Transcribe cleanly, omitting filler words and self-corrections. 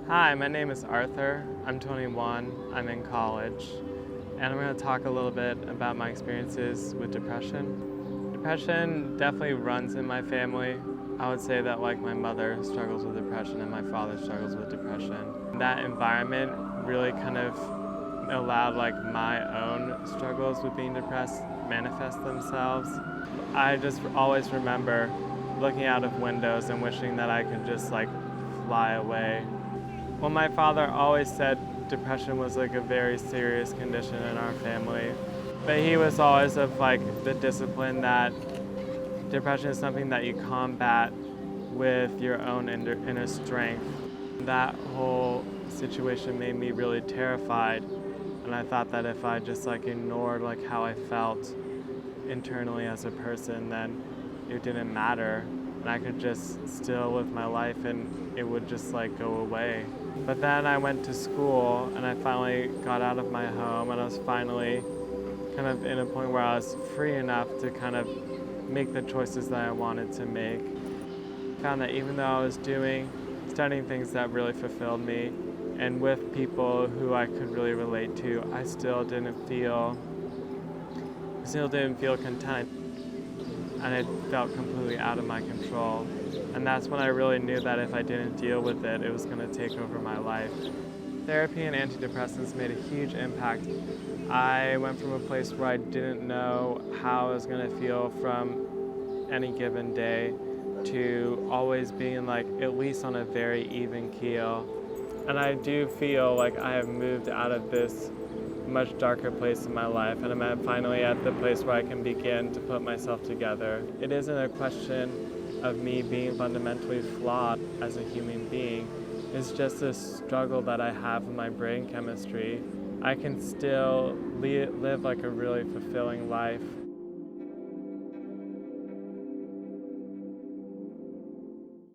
Hi, my name is Arthur. I'm 21. I'm in college. And I'm going to talk a little bit about my experiences with depression. Depression definitely runs in my family. I would say that my mother struggles with depression and my father struggles with depression. That environment really kind of allowed my own struggles with being depressed manifest themselves. I just always remember looking out of windows and wishing that I could just fly away. Well, my father always said depression was a very serious condition in our family, but he was always of the discipline that depression is something that you combat with your own inner strength. That whole situation made me really terrified, and I thought that if I just ignored how I felt internally as a person, then it didn't matter, and I could just still live my life and it would just go away. But then I went to school and I finally got out of my home, and I was finally kind of in a point where I was free enough to kind of make the choices that I wanted to make. I found that even though I was studying things that really fulfilled me and with people who I could really relate to, I still didn't feel content, and it felt completely out of my control. And that's when I really knew that if I didn't deal with it, it was going to take over my life. Therapy and antidepressants made a huge impact. I went from a place where I didn't know how I was going to feel from any given day to always being at least on a very even keel. And I do feel like I have moved out of this much darker place in my life, and I'm finally at the place where I can begin to put myself together. It isn't a question of me being fundamentally flawed as a human being. It's just a struggle that I have with my brain chemistry. I can still live a really fulfilling life